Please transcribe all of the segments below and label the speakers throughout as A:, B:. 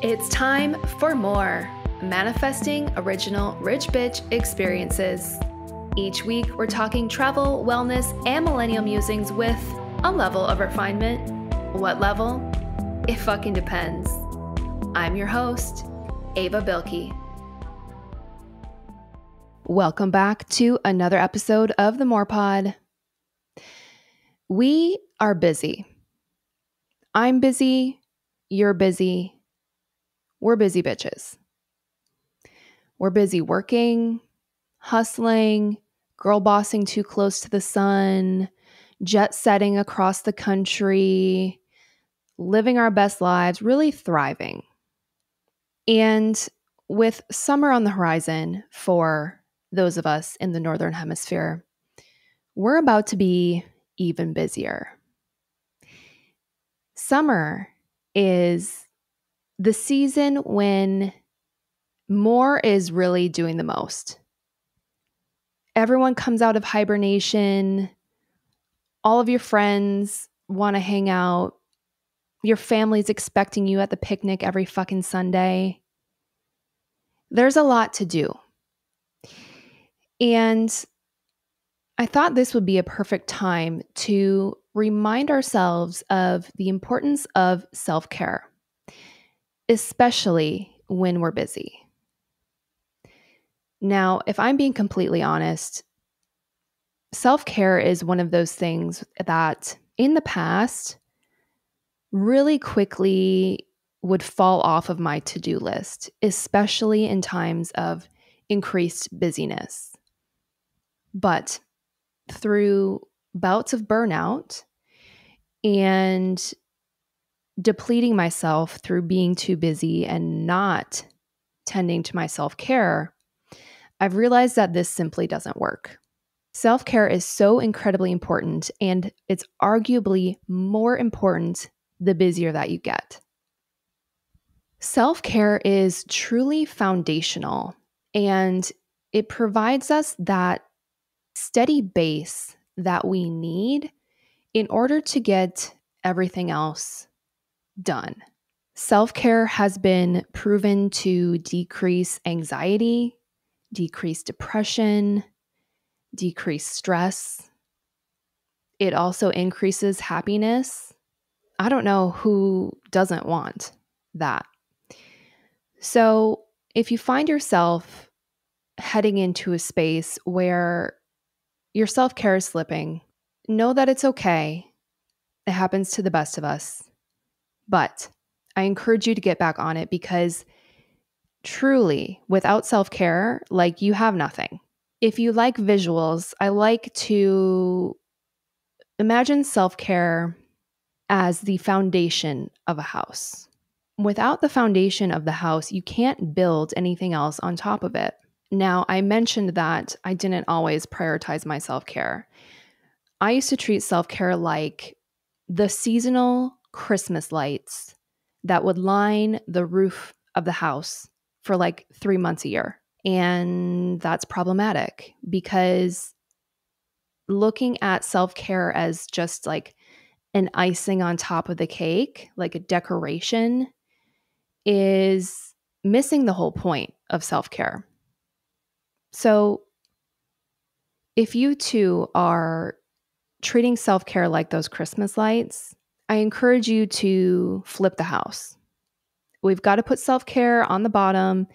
A: It's time for more Manifesting Original Rich Bitch Experiences. Each week, we're talking travel, wellness, and millennial musings with a level of refinement. What level? It fucking depends. I'm your host, Ava Bilkey. Welcome back to another episode of the More Pod. We are busy. I'm busy. You're busy. We're busy bitches. We're busy working, hustling, girl bossing too close to the sun, jet setting across the country, living our best lives, really thriving. And with summer on the horizon for those of us in the Northern Hemisphere, we're about to be even busier. Summer is the season when more is really doing the most. Everyone comes out of hibernation. All of your friends want to hang out. Your family's expecting you at the picnic every fucking Sunday. There's a lot to do. And I thought this would be a perfect time to remind ourselves of the importance of self-care, especially when we're busy. Now, if I'm being completely honest, self-care is one of those things that in the past really quickly would fall off of my to-do list, especially in times of increased busyness. But through bouts of burnout and depleting myself through being too busy and not tending to my self-care, I've realized that this simply doesn't work. Self-care is so incredibly important, and it's arguably more important the busier that you get. Self-care is truly foundational, and it provides us that steady base that we need in order to get everything else done. Self-care has been proven to decrease anxiety, decrease depression, decrease stress. It also increases happiness. I don't know who doesn't want that. So if you find yourself heading into a space where your self-care is slipping, know that it's okay. It happens to the best of us. But I encourage you to get back on it because truly, without self-care, you have nothing. If you like visuals, I like to imagine self-care as the foundation of a house. Without the foundation of the house, you can't build anything else on top of it. Now, I mentioned that I didn't always prioritize my self-care. I used to treat self-care like the seasonal Christmas lights that would line the roof of the house for 3 months a year. And that's problematic because looking at self-care as just an icing on top of the cake, like a decoration, is missing the whole point of self-care. So if you too are treating self-care like those Christmas lights, I encourage you to flip the house. We've got to put self-care on the bottom.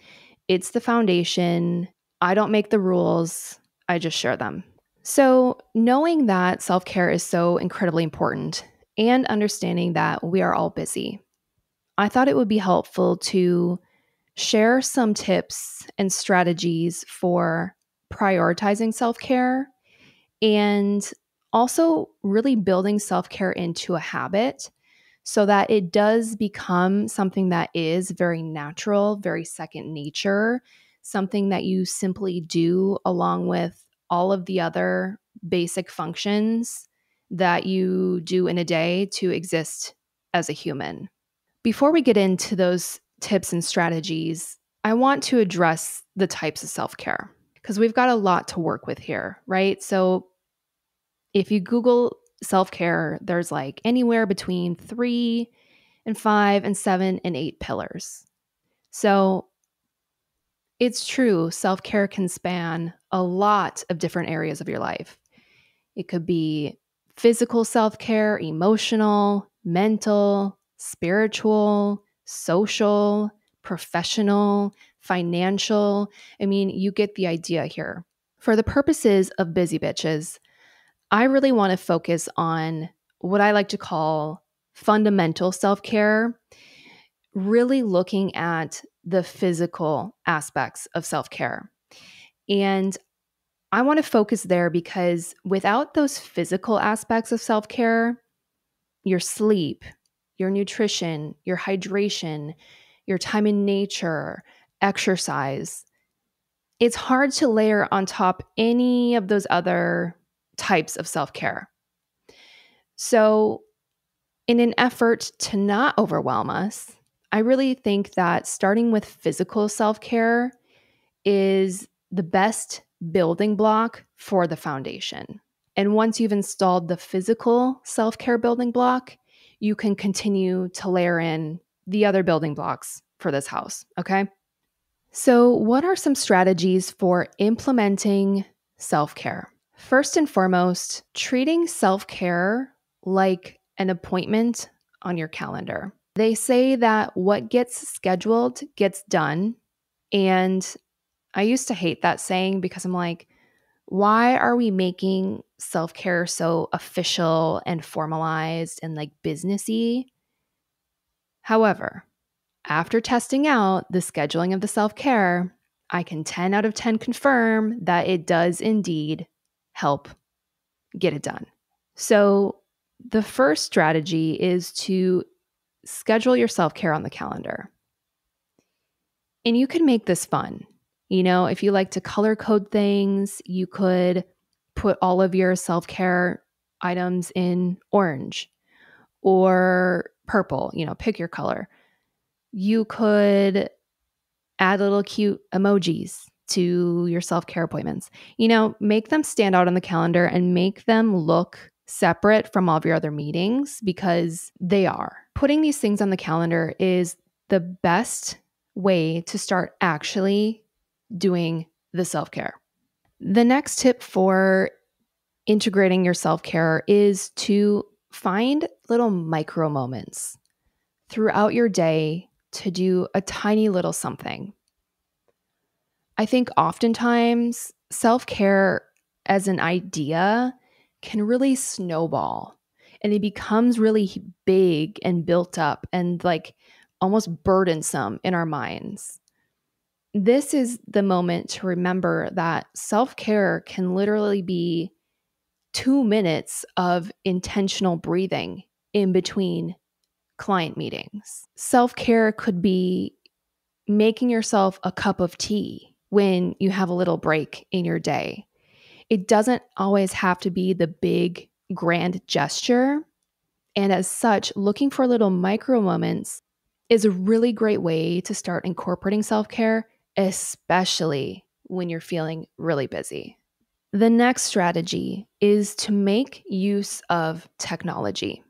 A: It's the foundation. I don't make the rules. I just share them. So knowing that self-care is so incredibly important and understanding that we are all busy, I thought it would be helpful to share some tips and strategies for prioritizing self-care and also really building self-care into a habit so that it does become something that is very natural, very second nature, something that you simply do along with all of the other basic functions that you do in a day to exist as a human. Before we get into those tips and strategies, I want to address the types of self-care because we've got a lot to work with here, right? So if you Google self-care, there's anywhere between 3 and 5 and 7 and 8 pillars. So it's true, self-care can span a lot of different areas of your life. It could be physical self-care, emotional, mental, spiritual, social, professional, financial. I mean, you get the idea here. For the purposes of Busy Bitches, I really want to focus on what I like to call fundamental self-care, really looking at the physical aspects of self-care. And I want to focus there because without those physical aspects of self care, your sleep, your nutrition, your hydration, your time in nature, exercise, it's hard to layer on top any of those other types of self care. So, in an effort to not overwhelm us, I really think that starting with physical self care is the best building block for the foundation. And once you've installed the physical self care building block, you can continue to layer in the other building blocks for this house. Okay. So, what are some strategies for implementing self care? First and foremost, treating self care like an appointment on your calendar. They say that what gets scheduled gets done. And I used to hate that saying because I'm like, why are we making self care so official and formalized and like businessy? However, after testing out the scheduling of the self care, I can 10 out of 10 confirm that it does indeed help get it done. So, the first strategy is to schedule your self care on the calendar. And you can make this fun. You know, if you like to color code things, you could put all of your self care items in orange or purple, pick your color. You could add little cute emojis to your self care appointments. Make them stand out on the calendar and make them look separate from all of your other meetings because they are. Putting these things on the calendar is the best way to start actually doing the self-care. The next tip for integrating your self-care is to find little micro moments throughout your day to do a tiny little something. I think oftentimes self-care as an idea can really snowball and it becomes really big and built up and like almost burdensome in our minds. This is the moment to remember that self-care can literally be 2 minutes of intentional breathing in between client meetings. Self-care could be making yourself a cup of tea when you have a little break in your day. It doesn't always have to be the big, grand gesture. And as such, looking for little micro moments is a really great way to start incorporating self-care, especially when you're feeling really busy. The next strategy is to make use of technology.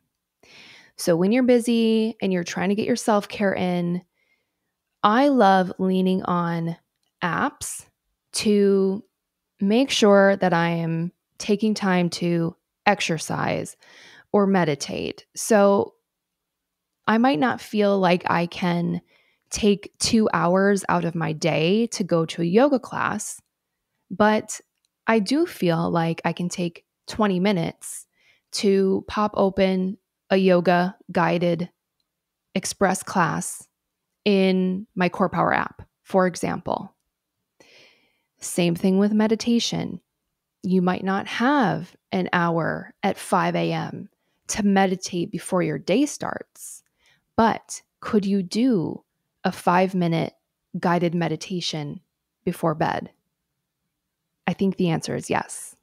A: So when you're busy and you're trying to get your self-care in, I love leaning on apps to make sure that I am taking time to exercise or meditate. So I might not feel like I can take 2 hours out of my day to go to a yoga class, but I do feel like I can take 20 minutes to pop open a yoga guided express class in my Core Power app, for example. Same thing with meditation. You might not have an hour at 5 a.m. to meditate before your day starts, but could you do a 5-minute guided meditation before bed? I think the answer is yes.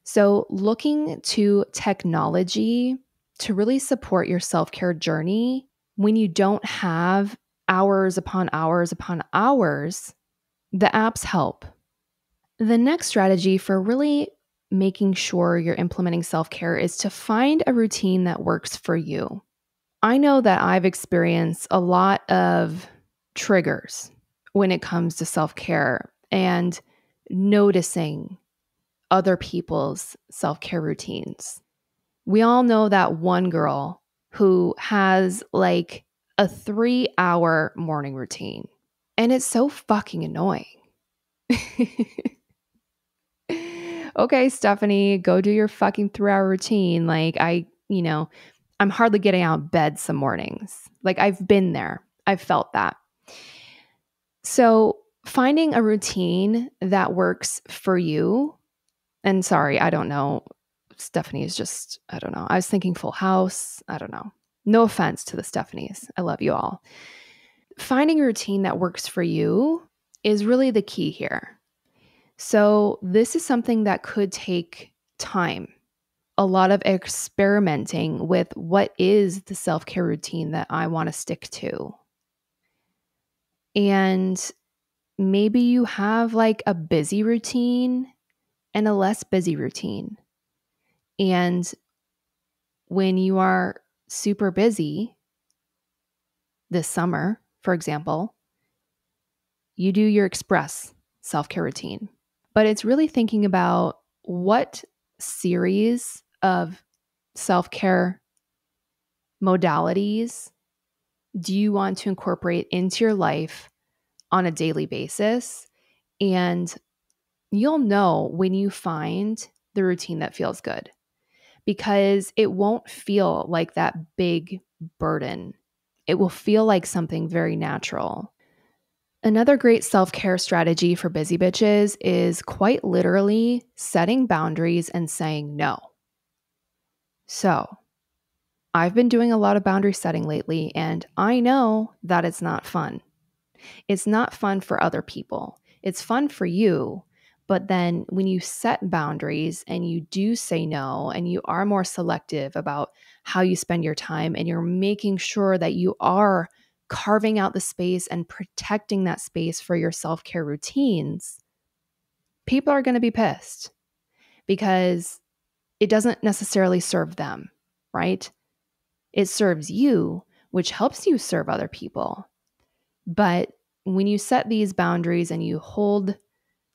A: So, looking to technology to really support your self-care journey when you don't have hours upon hours upon hours, the apps help. The next strategy for really making sure you're implementing self-care is to find a routine that works for you. I know that I've experienced a lot of triggers when it comes to self-care and noticing other people's self-care routines. We all know that one girl who has like a 3-hour morning routine, and it's so fucking annoying. Okay, Stephanie, go do your fucking 3-hour routine. Like I'm hardly getting out of bed some mornings. Like I've been there. I've felt that. So finding a routine that works for you, and sorry, I don't know. Stephanie is just, I don't know. I was thinking Full House. I don't know. No offense to the Stephanies. I love you all. Finding a routine that works for you is really the key here. So this is something that could take time, a lot of experimenting with what is the self-care routine that I want to stick to. And maybe you have like a busy routine and a less busy routine. And when you are super busy this summer, for example, you do your express self-care routine. But it's really thinking about what series of self-care modalities do you want to incorporate into your life on a daily basis? And you'll know when you find the routine that feels good, because it won't feel like that big burden. It will feel like something very natural. Another great self-care strategy for busy bitches is quite literally setting boundaries and saying no. So, I've been doing a lot of boundary setting lately, and I know that it's not fun. It's not fun for other people. It's fun for you. But then when you set boundaries and you do say no, and you are more selective about how you spend your time, and you're making sure that you are carving out the space and protecting that space for your self-care routines, people are going to be pissed because it doesn't necessarily serve them, right? It serves you, which helps you serve other people. But when you set these boundaries and you hold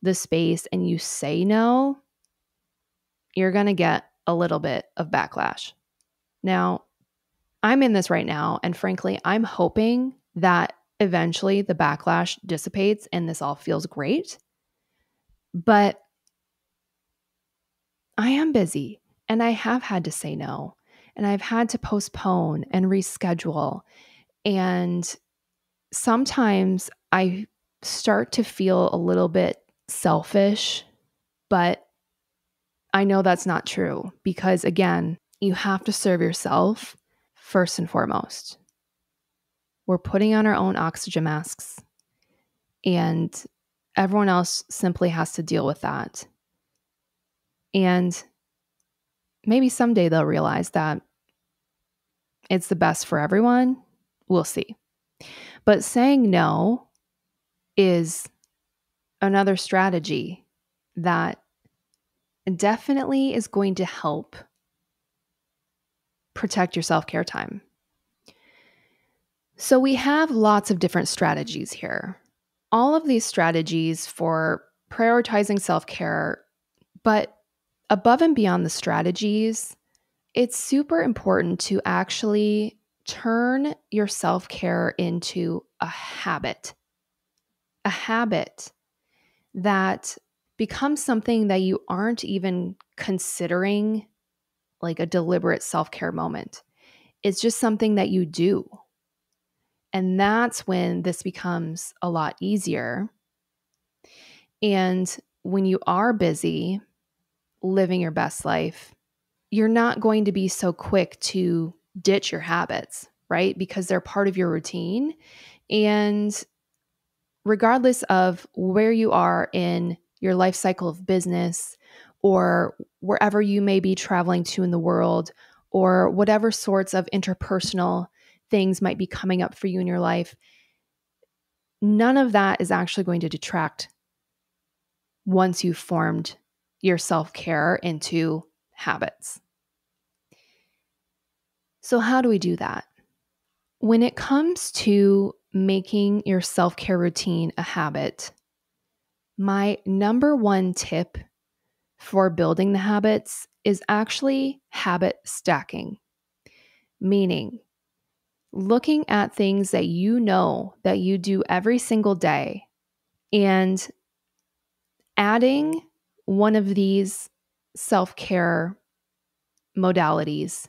A: the space and you say no, you're going to get a little bit of backlash. Now, I'm in this right now, and frankly, I'm hoping that eventually the backlash dissipates and this all feels great. But I am busy, and I have had to say no, and I've had to postpone and reschedule. And sometimes I start to feel a little bit selfish, but I know that's not true because, again, you have to serve yourself first and foremost. We're putting on our own oxygen masks, and everyone else simply has to deal with that. And maybe someday they'll realize that it's the best for everyone. We'll see. But saying no is another strategy that definitely is going to help protect your self-care time. So we have lots of different strategies here. All of these strategies for prioritizing self-care, but above and beyond the strategies, it's super important to actually turn your self-care into a habit that becomes something that you aren't even considering like a deliberate self-care moment. It's just something that you do. And that's when this becomes a lot easier. And when you are busy living your best life, you're not going to be so quick to ditch your habits, right? Because they're part of your routine. And regardless of where you are in your life cycle of business or wherever you may be traveling to in the world, or whatever sorts of interpersonal things might be coming up for you in your life, none of that is actually going to detract once you've formed your self-care into habits. So how do we do that? When it comes to making your self-care routine a habit, my number one tip for building the habits is actually habit stacking, meaning looking at things that you know that you do every single day and adding one of these self-care modalities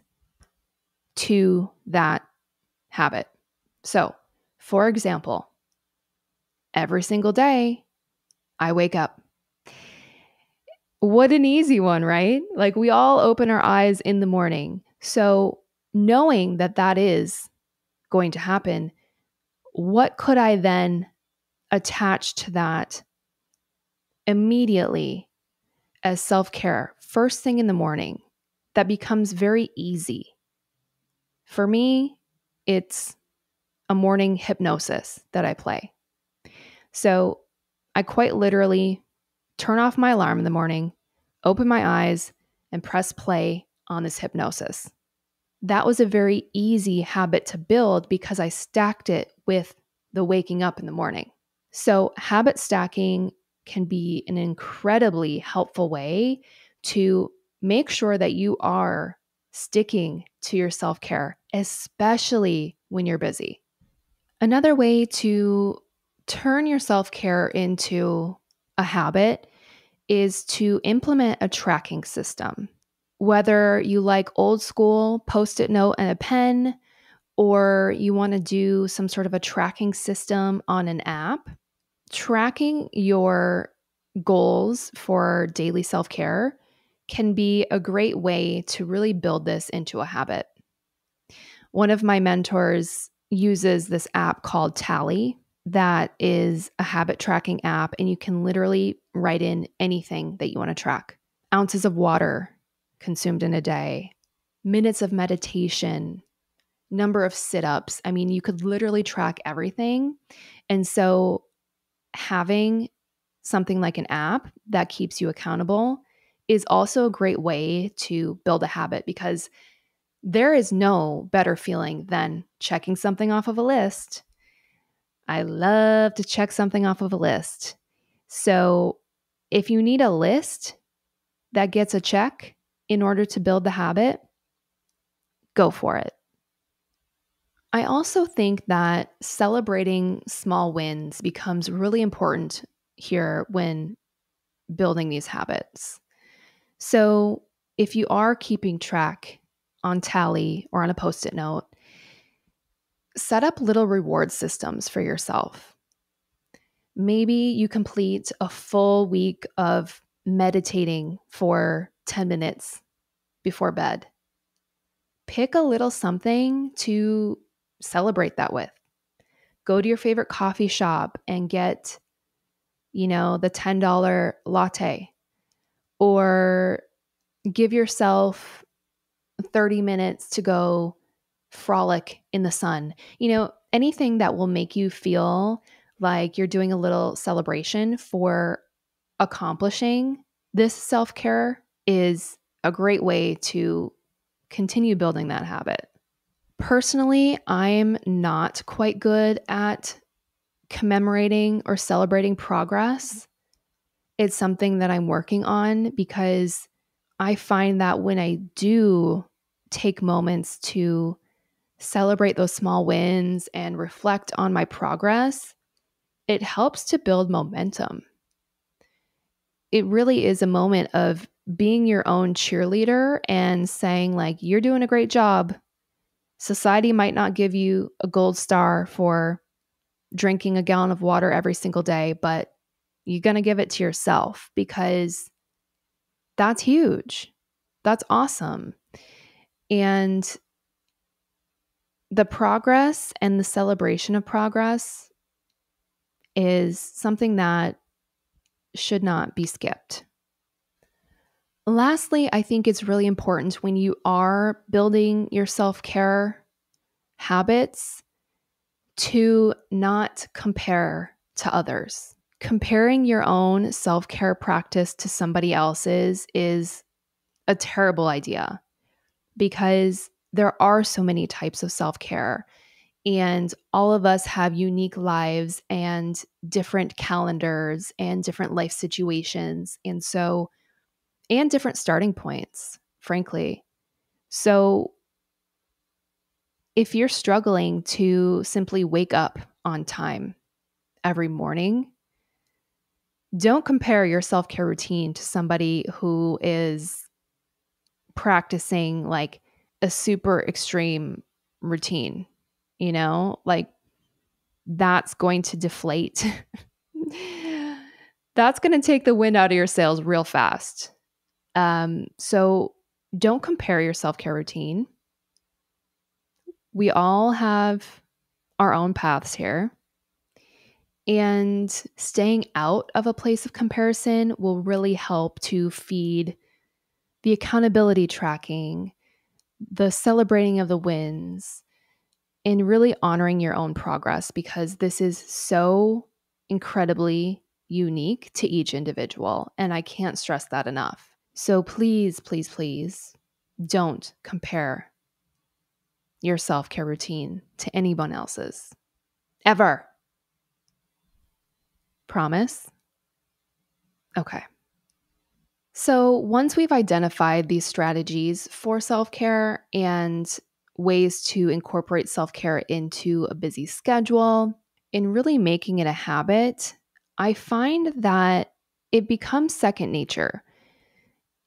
A: to that habit. So, for example, every single day I wake up. What an easy one, right? Like we all open our eyes in the morning. So, knowing that that is going to happen, what could I then attach to that immediately as self-care first thing in the morning that becomes very easy? For me, it's a morning hypnosis that I play. So I quite literally turn off my alarm in the morning, open my eyes, and press play on this hypnosis. That was a very easy habit to build because I stacked it with the waking up in the morning. So habit stacking can be an incredibly helpful way to make sure that you are sticking to your self-care, especially when you're busy. Another way to turn your self-care into a habit is to implement a tracking system. Whether you like old school post-it note and a pen, or you want to do some sort of a tracking system on an app, tracking your goals for daily self-care can be a great way to really build this into a habit. One of my mentors uses this app called Tally that is a habit tracking app, and you can literally write in anything that you want to track. Ounces of water consumed in a day, minutes of meditation, number of sit-ups. I mean, you could literally track everything. And so having something like an app that keeps you accountable is also a great way to build a habit, because there is no better feeling than checking something off of a list. I love to check something off of a list. So if you need a list that gets a check in order to build the habit, go for it. I also think that celebrating small wins becomes really important here when building these habits. So if you are keeping track on Tally or on a post-it note, set up little reward systems for yourself. Maybe you complete a full week of meditating for 10 minutes before bed. Pick a little something to celebrate that with. Go to your favorite coffee shop and get, the $10 latte, or give yourself 30 minutes to go frolic in the sun. Anything that will make you feel like you're doing a little celebration for accomplishing this self-care is a great way to continue building that habit. Personally, I'm not quite good at commemorating or celebrating progress. It's something that I'm working on, because I find that when I do take moments to celebrate those small wins and reflect on my progress, it helps to build momentum. It really is a moment of being your own cheerleader and saying, like, you're doing a great job. Society might not give you a gold star for drinking a gallon of water every single day, but you're going to give it to yourself, because that's huge. That's awesome. And the progress and the celebration of progress is something that should not be skipped. Lastly, I think it's really important when you are building your self-care habits to not compare to others. Comparing your own self-care practice to somebody else's is a terrible idea, because there are so many types of self-care. And all of us have unique lives and different calendars and different life situations. And different starting points, frankly. So if you're struggling to simply wake up on time every morning, don't compare your self-care routine to somebody who is practicing like a super extreme routine, like that's going to deflate. That's going to take the wind out of your sails real fast. So don't compare your self-care routine. We all have our own paths here. And staying out of a place of comparison will really help to feed the accountability tracking, the celebrating of the wins, and really honoring your own progress, because this is so incredibly unique to each individual. And I can't stress that enough. So please, please, please don't compare your self-care routine to anyone else's. Ever. Promise? Okay. So once we've identified these strategies for self-care and ways to incorporate self-care into a busy schedule and really making it a habit, I find that it becomes second nature.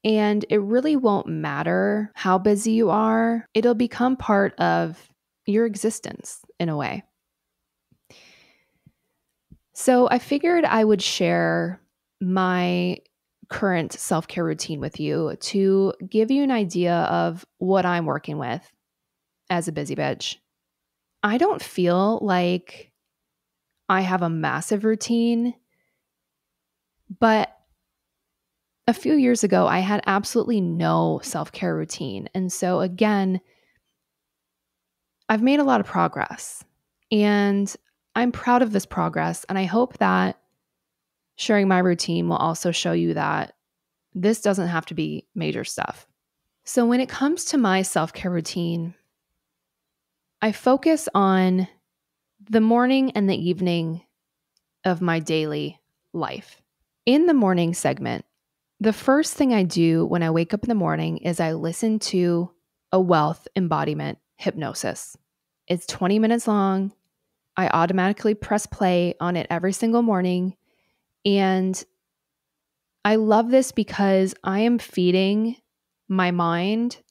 A: And it really won't matter how busy you are. It'll become part of your existence in a way. So I figured I would share my current self-care routine with you to give you an idea of what I'm working with as a busy bitch. I don't feel like I have a massive routine, but a few years ago, I had absolutely no self-care routine. And so again, I've made a lot of progress and I'm proud of this progress. And I hope that sharing my routine will also show you that this doesn't have to be major stuff. So when it comes to my self-care routine, I focus on the morning and the evening of my daily life. In the morning segment, the first thing I do when I wake up in the morning is I listen to a wealth embodiment hypnosis. It's 20 minutes long. I automatically press play on it every single morning. And I love this because I am feeding my mind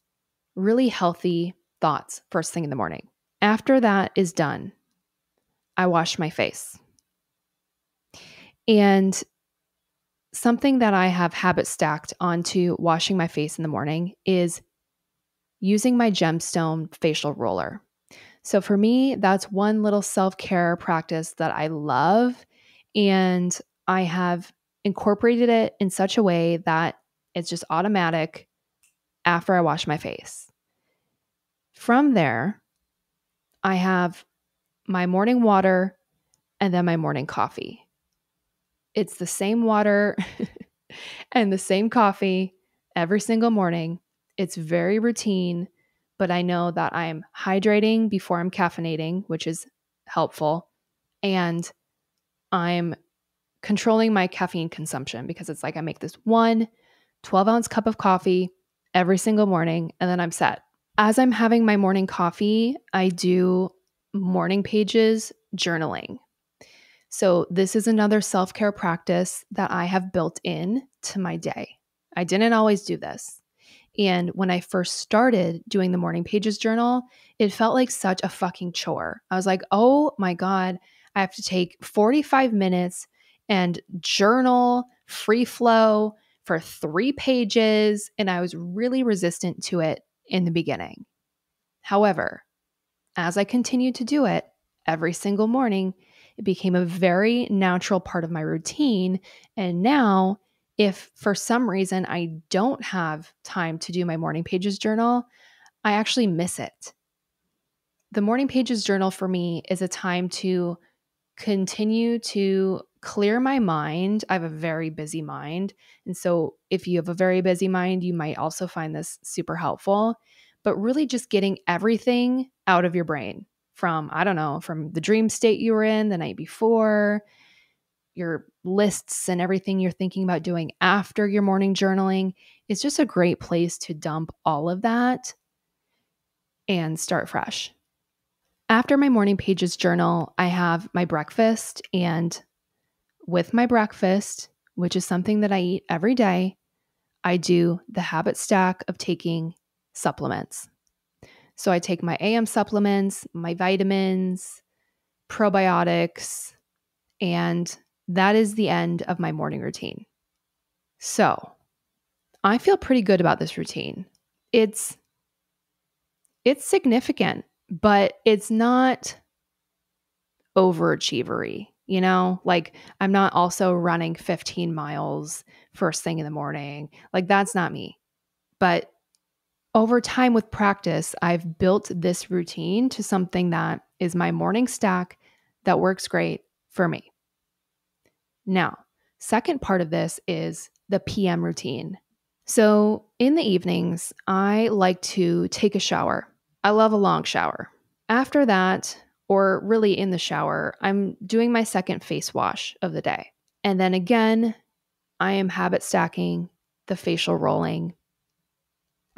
A: really healthy thoughts first thing in the morning. After that is done, I wash my face. And something that I have habit stacked onto washing my face in the morning is using my gemstone facial roller. So for me, that's one little self-care practice that I love. And I have incorporated it in such a way that it's just automatic after I wash my face. From there, I have my morning water and then my morning coffee. It's the same water and the same coffee every single morning. It's very routine, but I know that I'm hydrating before I'm caffeinating, which is helpful. And I'm controlling my caffeine consumption because it's like I make this 12-ounce cup of coffee every single morning and then I'm set. As I'm having my morning coffee, I do morning pages journaling. So this is another self-care practice that I have built in to my day. I didn't always do this. And when I first started doing the morning pages journal, it felt like such a fucking chore. I was like, oh my God, I have to take 45 minutes and journal free flow for 3 pages. And I was really resistant to it in the beginning. However, as I continued to do it every single morning, it became a very natural part of my routine. And now, if for some reason I don't have time to do my morning pages journal, I actually miss it. The morning pages journal for me is a time to continue to clear my mind. I have a very busy mind. And so if you have a very busy mind, you might also find this super helpful, but really just getting everything out of your brain from, I don't know, from the dream state you were in the night before, your lists and everything you're thinking about doing after your morning journaling. It's just a great place to dump all of that and start fresh. After my morning pages journal, I have my breakfast, and with my breakfast, which is something that I eat every day, I do the habit stack of taking supplements. So I take my AM supplements, my vitamins, probiotics, and that is the end of my morning routine. So I feel pretty good about this routine. It's significant, but it's not overachievery, like I'm not also running 15 miles first thing in the morning. Like that's not me. But over time with practice, I've built this routine to something that is my morning stack that works great for me. Now, second part of this is the PM routine. So in the evenings, I like to take a shower. I love a long shower. After that, or really in the shower, I'm doing my second face wash of the day. And then again, I am habit stacking the facial rolling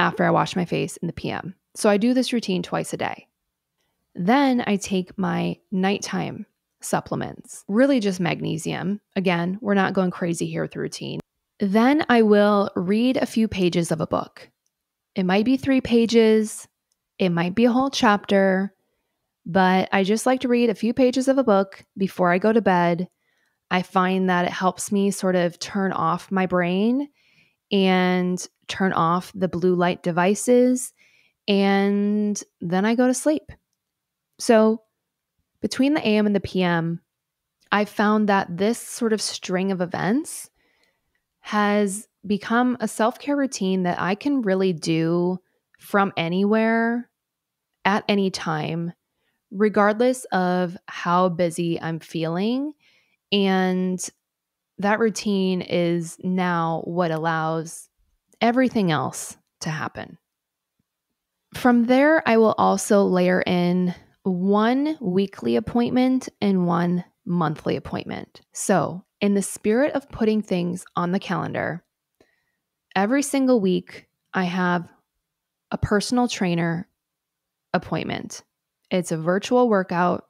A: after I wash my face in the PM. So I do this routine twice a day. Then I take my nighttime supplements, really just magnesium. Again, we're not going crazy here with the routine. Then I will read a few pages of a book. It might be 3 pages, it might be a whole chapter, but I just like to read a few pages of a book before I go to bed. I find that it helps me sort of turn off my brain and turn off the blue light devices, and then I go to sleep. So between the AM and the PM, I found that this sort of string of events has become a self-care routine that I can really do from anywhere at any time, regardless of how busy I'm feeling. And that routine is now what allows everything else to happen. From there, I will also layer in 1 weekly appointment and 1 monthly appointment. So, in the spirit of putting things on the calendar, every single week I have a personal trainer appointment. It's a virtual workout.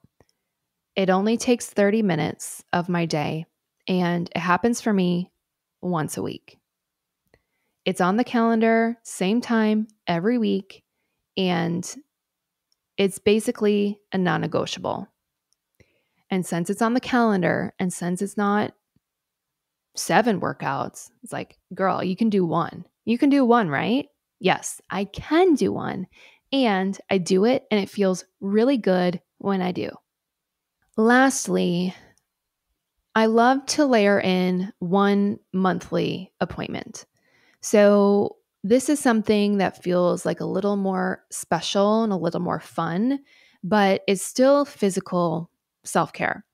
A: It only takes 30 minutes of my day, and it happens for me once a week. It's on the calendar, same time every week, and it's basically a non-negotiable. And since it's on the calendar, and since it's not 7 workouts, it's like, girl, you can do 1. You can do 1, right? Yes, I can do 1. And I do it, and it feels really good when I do. Lastly, I love to layer in 1 monthly appointment. So this is something that feels like a little more special and a little more fun, but it's still physical self-care.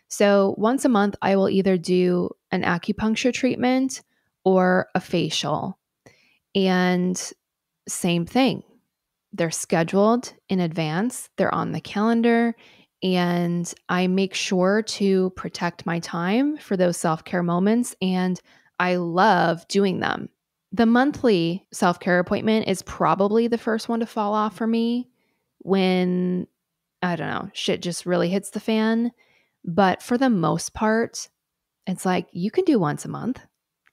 A: So once a month, I will either do an acupuncture treatment or a facial. And same thing. They're scheduled in advance, they're on the calendar, and I make sure to protect my time for those self-care moments, and I love doing them. The monthly self-care appointment is probably the first one to fall off for me when, I don't know, shit just really hits the fan. But for the most part, it's like you can do once a month.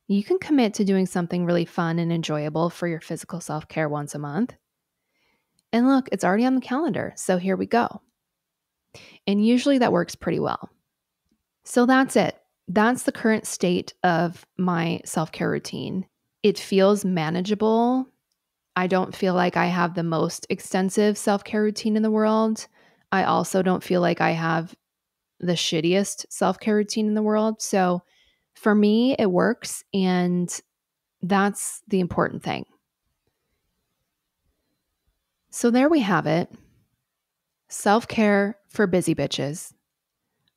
A: You can commit to doing something really fun and enjoyable for your physical self-care once a month. And look, it's already on the calendar, so here we go. And usually that works pretty well. So that's it. That's the current state of my self-care routine. It feels manageable. I don't feel like I have the most extensive self-care routine in the world. I also don't feel like I have the shittiest self-care routine in the world. So for me, it works, and that's the important thing. So there we have it. Self-care for busy bitches.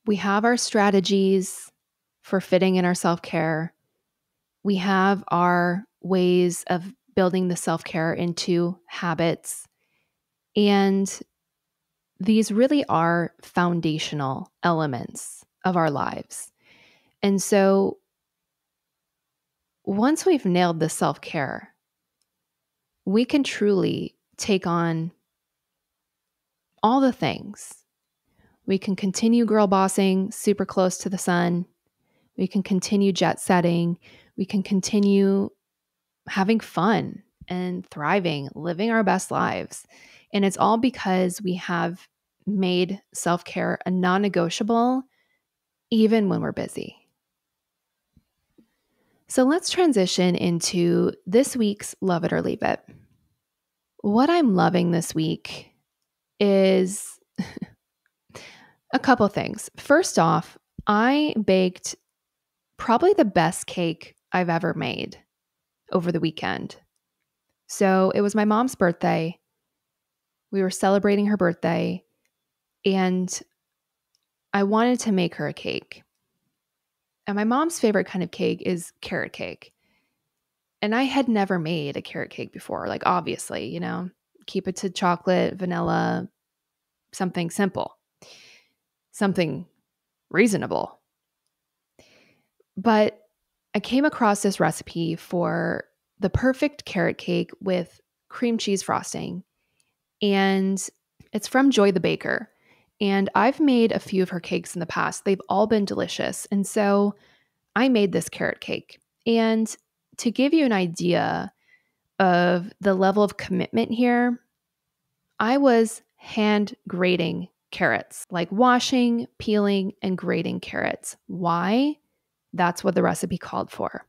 A: We have our strategies for fitting in our self-care. We have our ways of building the self-care into habits. And these really are foundational elements of our lives. And so once we've nailed the self-care, we can truly take on all the things. We can continue girl bossing super close to the sun. We can continue jet setting. We can continue having fun and thriving, living our best lives. And it's all because we have made self-care a non-negotiable, even when we're busy. So let's transition into this week's Love It or Leave It. What I'm loving this week is a couple things. First off, I baked probably the best cake I've ever made over the weekend. So it was my mom's birthday. We were celebrating her birthday, and I wanted to make her a cake. And my mom's favorite kind of cake is carrot cake. And I had never made a carrot cake before. Like, obviously, keep it to chocolate, vanilla, something simple, something reasonable. But I came across this recipe for the perfect carrot cake with cream cheese frosting. And it's from Joy the Baker. And I've made a few of her cakes in the past. They've all been delicious. And so I made this carrot cake. And to give you an idea of the level of commitment here, I was hand grating carrots, like washing, peeling, and grating carrots. Why? That's what the recipe called for.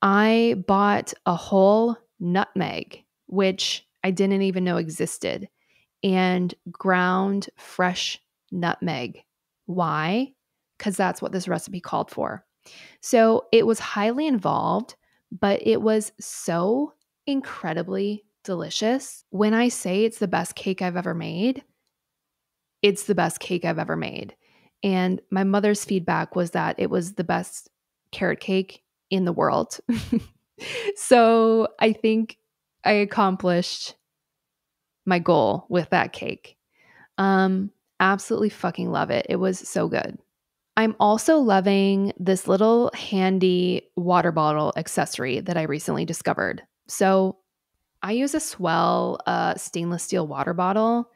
A: I bought a whole nutmeg, which I didn't even know existed, and ground fresh nutmeg. Why? Because that's what this recipe called for. So it was highly involved, but it was so incredibly delicious. When I say it's the best cake I've ever made, it's the best cake I've ever made. And my mother's feedback was that it was the best carrot cake in the world. So I think I accomplished my goal with that cake. Absolutely fucking love it. It was so good. I'm also loving this little handy water bottle accessory that I recently discovered. So I use a Swell stainless steel water bottle.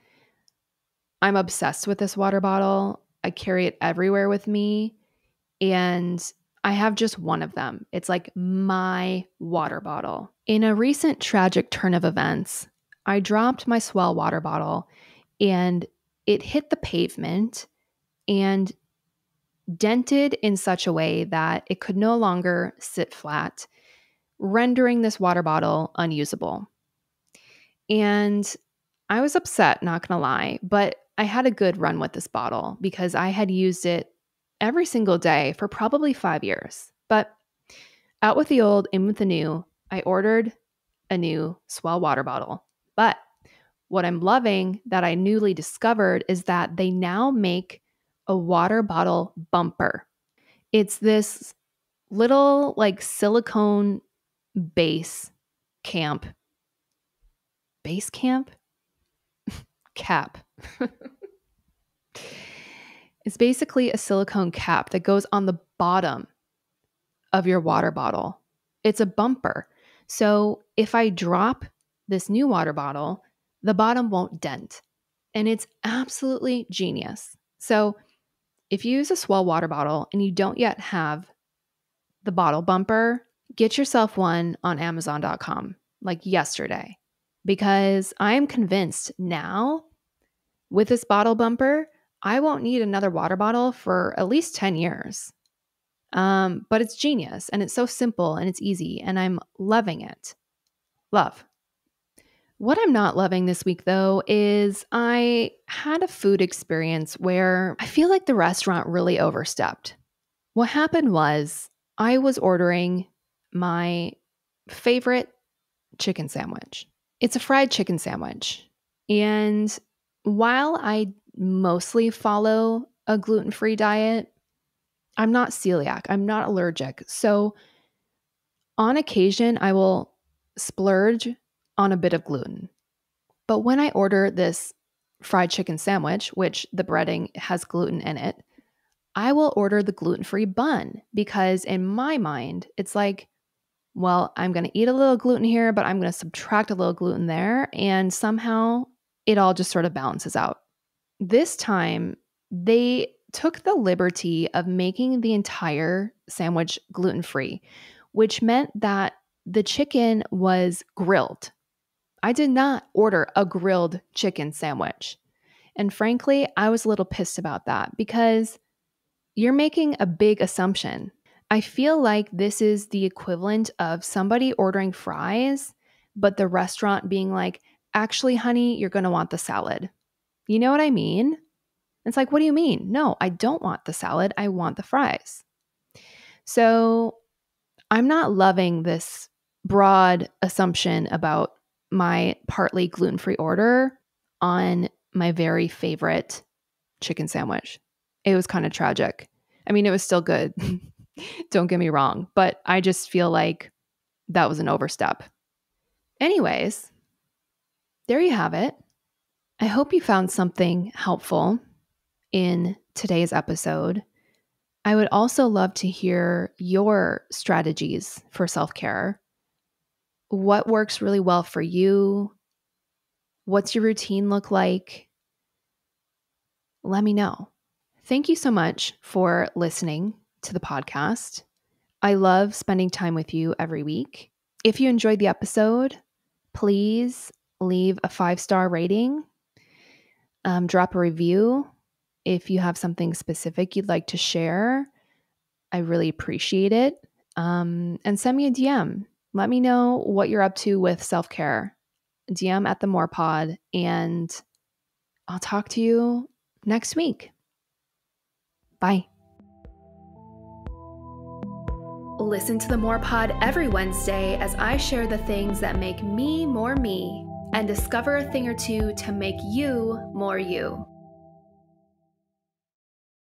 A: I'm obsessed with this water bottle. I carry it everywhere with me, and I have just one of them. It's like my water bottle. In a recent tragic turn of events, I dropped my Swell water bottle and it hit the pavement and dented in such a way that it could no longer sit flat, rendering this water bottle unusable. And I was upset, not gonna lie, but I had a good run with this bottle because I had used it every single day for probably 5 years. But out with the old, in with the new, I ordered a new Swell water bottle. But what I'm loving that I newly discovered is that they now make a water bottle bumper. It's this little like silicone base camp. Base camp? Cap. It's basically a silicone cap that goes on the bottom of your water bottle. It's a bumper. So if I drop this new water bottle, the bottom won't dent. And it's absolutely genius. So if you use a Swell water bottle and you don't yet have the bottle bumper, get yourself one on Amazon.com like yesterday, because I am convinced now with this bottle bumper, I won't need another water bottle for at least 10 years. But it's genius and it's so simple and it's easy and I'm loving it. Love. What I'm not loving this week though is I had a food experience where I feel like the restaurant really overstepped. What happened was I was ordering my favorite chicken sandwich. It's a fried chicken sandwich. And while I mostly follow a gluten-free diet, I'm not celiac. I'm not allergic. So on occasion, I will splurge on a bit of gluten. But when I order this fried chicken sandwich, which the breading has gluten in it, I will order the gluten-free bun because in my mind, it's like, well, I'm going to eat a little gluten here, but I'm going to subtract a little gluten there. And somehow it all just sort of balances out. This time, they took the liberty of making the entire sandwich gluten-free, which meant that the chicken was grilled. I did not order a grilled chicken sandwich. And frankly, I was a little pissed about that because you're making a big assumption. I feel like this is the equivalent of somebody ordering fries, but the restaurant being like, actually, honey, you're going to want the salad. You know what I mean? It's like, what do you mean? No, I don't want the salad. I want the fries. So I'm not loving this broad assumption about my partly gluten-free order on my very favorite chicken sandwich. It was kind of tragic. I mean, it was still good. Don't get me wrong, but I just feel like that was an overstep. Anyways, there you have it. I hope you found something helpful in today's episode. I would also love to hear your strategies for self-care. What works really well for you? What's your routine look like? Let me know. Thank you so much for listening to the podcast. I love spending time with you every week. If you enjoyed the episode, please leave a 5-star rating, drop a review. If you have something specific you'd like to share, I really appreciate it. And send me a DM. Let me know what you're up to with self-care. DM at the More Pod, and I'll talk to you next week. Bye. Listen to the More Pod every Wednesday as I share the things that make me more me and discover a thing or two to make you more you.